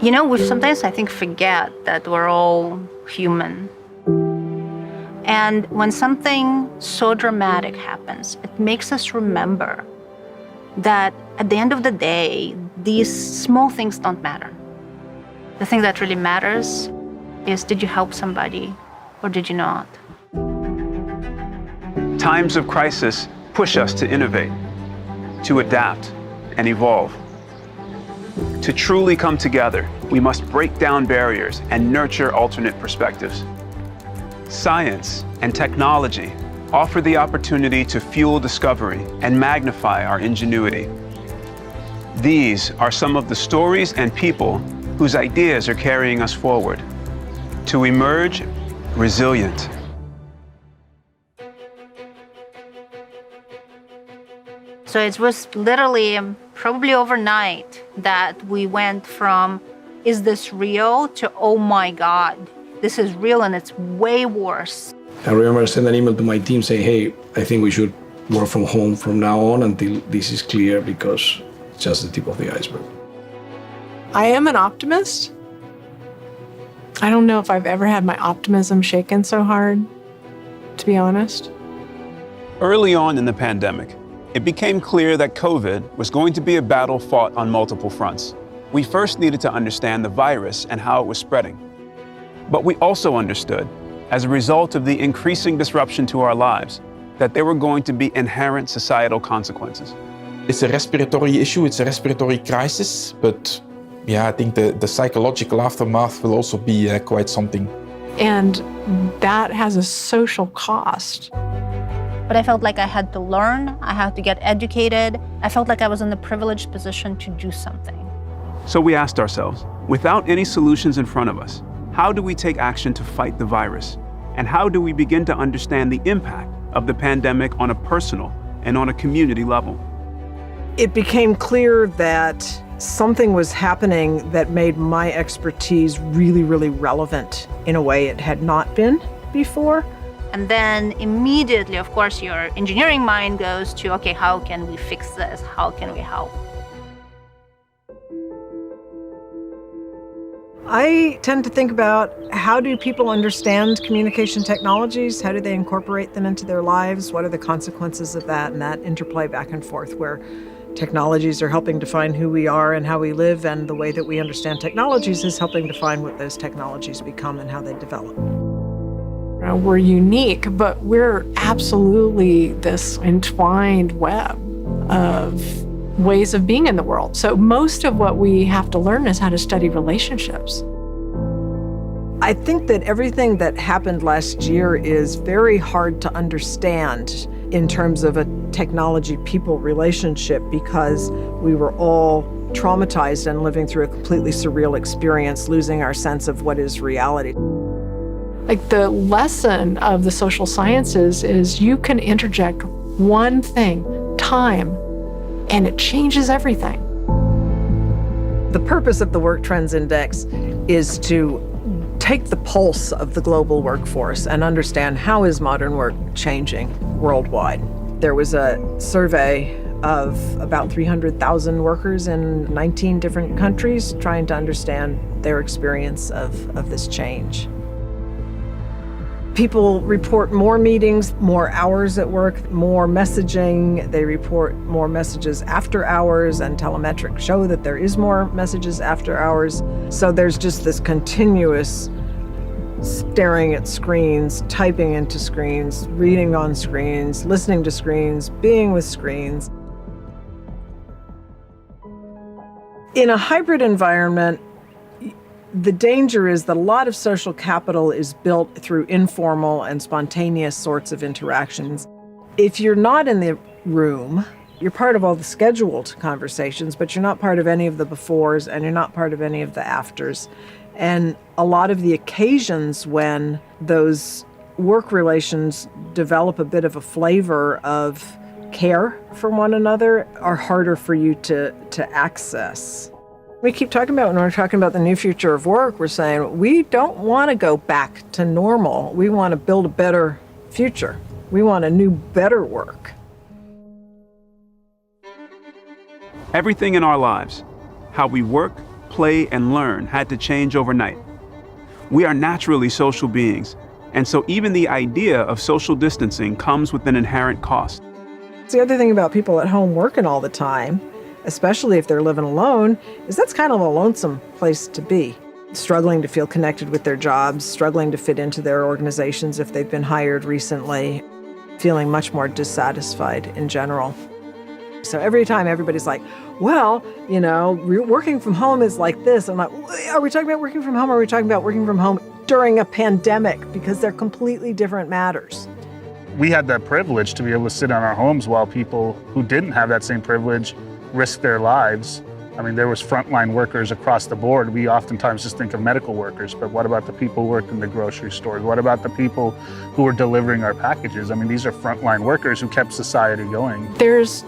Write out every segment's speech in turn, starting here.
We sometimes, I think, forget that we're all human. And when something so dramatic happens, it makes us remember that at the end of the day, these small things don't matter. The thing that really matters is, did you help somebody or did you not? Times of crisis push us to innovate, to adapt and evolve. To truly come together, we must break down barriers and nurture alternate perspectives. Science and technology offer the opportunity to fuel discovery and magnify our ingenuity. These are some of the stories and people whose ideas are carrying us forward to emerge resilient. So it was literally probably overnight that we went from, is this real, to, oh my God, this is real and it's way worse. I remember sending an email to my team saying, hey, I think we should work from home from now on until this is clear, because it's just the tip of the iceberg. I am an optimist. I don't know if I've ever had my optimism shaken so hard, to be honest. Early on in the pandemic, it became clear that COVID was going to be a battle fought on multiple fronts. We first needed to understand the virus and how it was spreading. But we also understood, as a result of the increasing disruption to our lives, that there were going to be inherent societal consequences. It's a respiratory issue, it's a respiratory crisis, but yeah, I think the psychological aftermath will also be quite something. And that has a social cost. But I felt like I had to learn, I had to get educated. I felt like I was in the privileged position to do something. So we asked ourselves, without any solutions in front of us, how do we take action to fight the virus? And how do we begin to understand the impact of the pandemic on a personal and on a community level? It became clear that something was happening that made my expertise really, really relevant in a way it had not been before. And then immediately, of course, your engineering mind goes to, okay, how can we fix this? How can we help? I tend to think about, how do people understand communication technologies? How do they incorporate them into their lives? What are the consequences of that? And that interplay back and forth, where technologies are helping define who we are and how we live, and the way that we understand technologies is helping define what those technologies become and how they develop. We're unique, but we're absolutely this entwined web of ways of being in the world. So most of what we have to learn is how to study relationships. I think that everything that happened last year is very hard to understand in terms of a technology-people relationship, because we were all traumatized and living through a completely surreal experience, losing our sense of what is reality. Like, the lesson of the social sciences is you can interject one thing, time, and it changes everything. The purpose of the Work Trends Index is to take the pulse of the global workforce and understand, how is modern work changing worldwide. There was a survey of about 300,000 workers in 19 different countries, trying to understand their experience of this change. People report more meetings, more hours at work, more messaging. They report more messages after hours, and telemetrics show that there is more messages after hours. So there's just this continuous staring at screens, typing into screens, reading on screens, listening to screens, being with screens. In a hybrid environment, the danger is that a lot of social capital is built through informal and spontaneous sorts of interactions. If you're not in the room, you're part of all the scheduled conversations, but you're not part of any of the befores, and you're not part of any of the afters. And a lot of the occasions when those work relations develop a bit of a flavor of care for one another are harder for you to access. We keep talking about, when we're talking about the new future of work, we're saying we don't want to go back to normal. We want to build a better future. We want a new, better work. Everything in our lives, how we work, play, and learn had to change overnight. We are naturally social beings, and so even the idea of social distancing comes with an inherent cost. The other thing about people at home working all the time, especially if they're living alone, is that's kind of a lonesome place to be. Struggling to feel connected with their jobs, struggling to fit into their organizations if they've been hired recently, feeling much more dissatisfied in general. So every time everybody's like, well, you know, working from home is like this. I'm like, are we talking about working from home or are we talking about working from home during a pandemic? Because they're completely different matters. We had that privilege to be able to sit in our homes while people who didn't have that same privilege risked their lives. I mean, there was frontline workers across the board. We oftentimes just think of medical workers, but what about the people who worked in the grocery stores? What about the people who were delivering our packages? I mean, these are frontline workers who kept society going. There's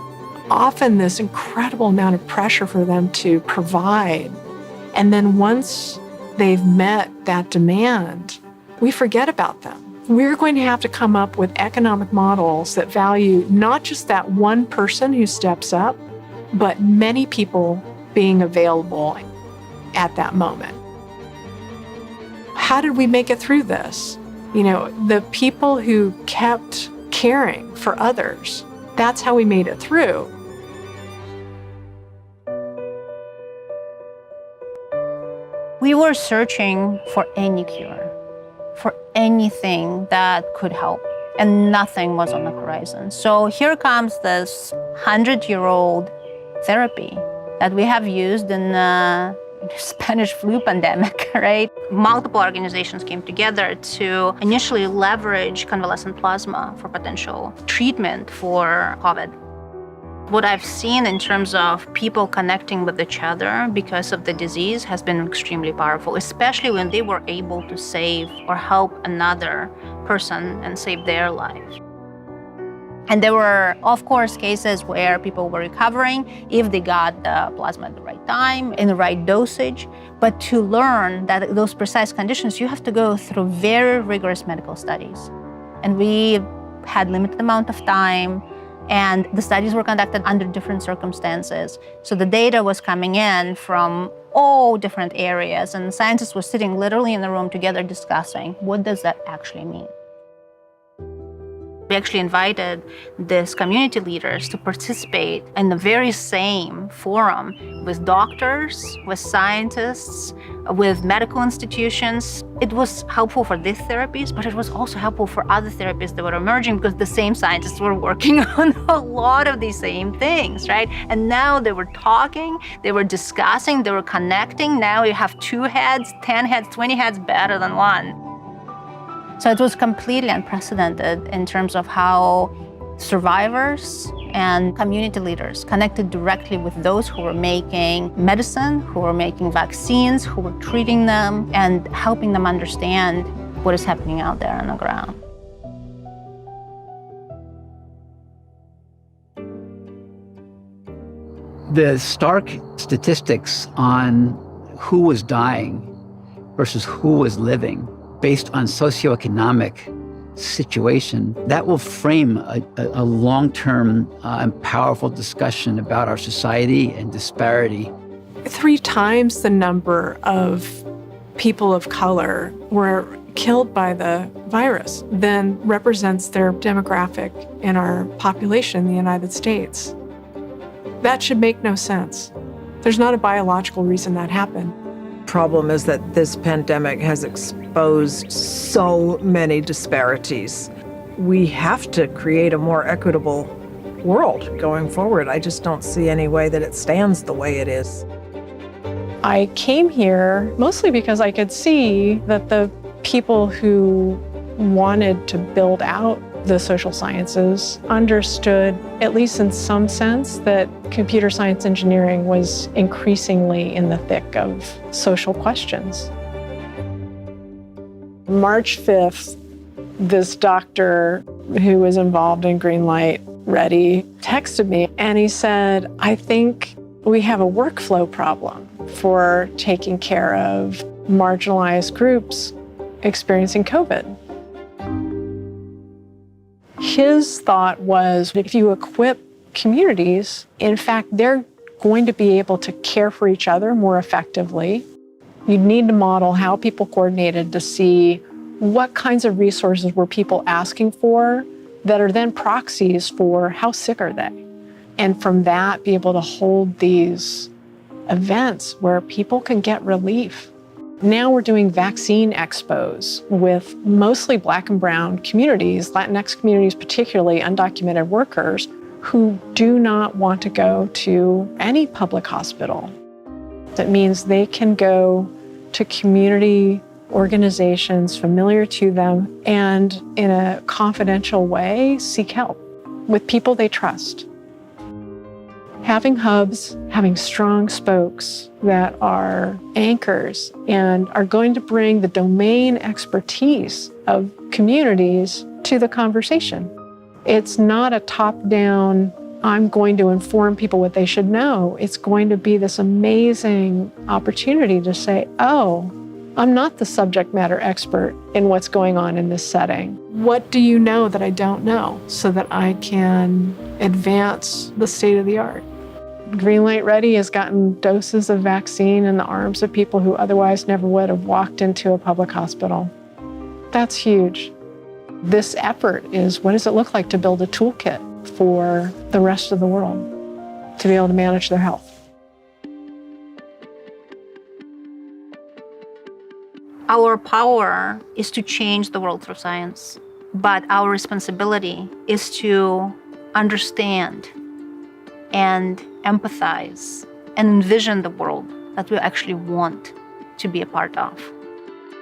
often this incredible amount of pressure for them to provide. And then once they've met that demand, we forget about them. We're going to have to come up with economic models that value not just that one person who steps up, but many people being available at that moment. How did we make it through this? You know, the people who kept caring for others, that's how we made it through. We were searching for any cure, for anything that could help, and nothing was on the horizon. So here comes this 100-year-old therapy that we have used in the Spanish flu pandemic, right? Multiple organizations came together to initially leverage convalescent plasma for potential treatment for COVID. What I've seen in terms of people connecting with each other because of the disease has been extremely powerful, especially when they were able to save or help another person and save their life. And there were, of course, cases where people were recovering if they got the plasma at the right time, in the right dosage. But to learn that those precise conditions, you have to go through very rigorous medical studies. And we had limited amount of time, and the studies were conducted under different circumstances. So the data was coming in from all different areas, and scientists were sitting literally in the room together discussing, what does that actually mean? We actually invited these community leaders to participate in the very same forum with doctors, with scientists, with medical institutions. It was helpful for these therapies, but it was also helpful for other therapies that were emerging because the same scientists were working on a lot of these same things, right? And now they were talking, they were discussing, they were connecting. Now you have 2 heads, 10 heads, 20 heads better than one. So it was completely unprecedented in terms of how survivors and community leaders connected directly with those who were making medicine, who were making vaccines, who were treating them, and helping them understand what is happening out there on the ground. The stark statistics on who was dying versus who was living based on socioeconomic situation, that will frame a long-term and powerful discussion about our society and disparity. 3 times the number of people of color were killed by the virus than represents their demographic in our population in the United States. That should make no sense. There's not a biological reason that happened. Problem is that this pandemic has exposed so many disparities. We have to create a more equitable world going forward. I just don't see any way that it stands the way it is. I came here mostly because I could see that the people who wanted to build out the social sciences understood, at least in some sense, that computer science engineering was increasingly in the thick of social questions. March 5th, this doctor who was involved in Greenlight Ready texted me, and he said, I think we have a workflow problem for taking care of marginalized groups experiencing COVID. His thought was, if you equip communities, in fact, they're going to be able to care for each other more effectively. You'd need to model how people coordinated to see what kinds of resources were people asking for that are then proxies for how sick are they. And from that, be able to hold these events where people can get relief. Now we're doing vaccine expos with mostly Black and brown communities, Latinx communities, particularly undocumented workers, who do not want to go to any public hospital. That means they can go to community organizations familiar to them and in a confidential way seek help with people they trust. Having hubs, having strong spokes that are anchors and are going to bring the domain expertise of communities to the conversation. It's not a top-down, I'm going to inform people what they should know. It's going to be this amazing opportunity to say, oh, I'm not the subject matter expert in what's going on in this setting. What do you know that I don't know so that I can advance the state of the art? Greenlight Ready has gotten doses of vaccine in the arms of people who otherwise never would have walked into a public hospital. That's huge. This effort is, what does it look like to build a toolkit for the rest of the world to be able to manage their health? Our power is to change the world through science, but our responsibility is to understand and empathize and envision the world that we actually want to be a part of.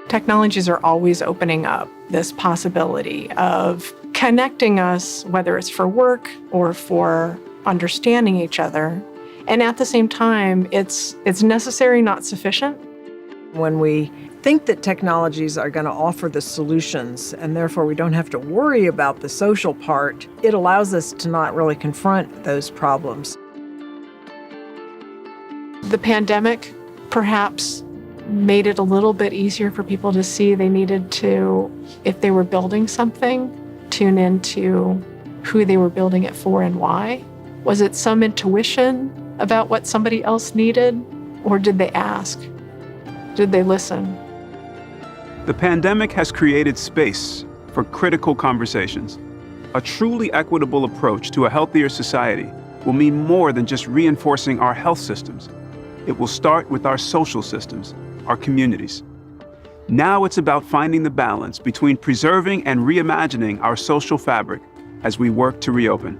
Technologies are always opening up this possibility of connecting us, whether it's for work or for understanding each other. And at the same time, it's necessary, not sufficient. When we think that technologies are going to offer the solutions and therefore we don't have to worry about the social part, it allows us to not really confront those problems. The pandemic perhaps made it a little bit easier for people to see they needed to, if they were building something, tune into who they were building it for and why. Was it some intuition about what somebody else needed, or did they ask? Did they listen? The pandemic has created space for critical conversations. A truly equitable approach to a healthier society will mean more than just reinforcing our health systems. It will start with our social systems, our communities. Now it's about finding the balance between preserving and reimagining our social fabric as we work to reopen.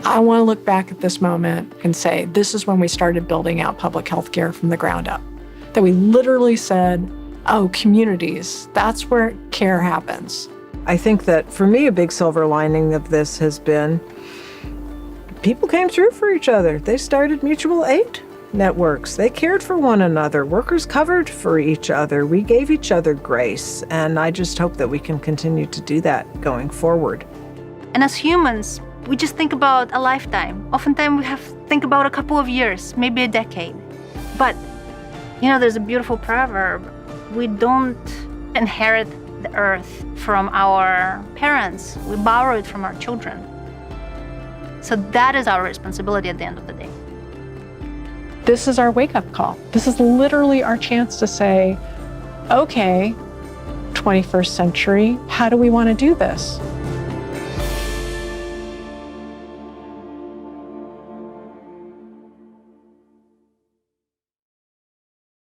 I want to look back at this moment and say, this is when we started building out public health care from the ground up. That we literally said, oh, communities, that's where care happens. I think that for me, a big silver lining of this has been people came through for each other. They started mutual aid networks. They cared for one another. Workers covered for each other. We gave each other grace. And I just hope that we can continue to do that going forward. And as humans, we just think about a lifetime. Oftentimes we think about a couple of years, maybe a decade. But, there's a beautiful proverb. We don't inherit the earth from our parents. We borrow it from our children. So that is our responsibility at the end of the day. This is our wake-up call. This is literally our chance to say, okay, 21st century, how do we want to do this?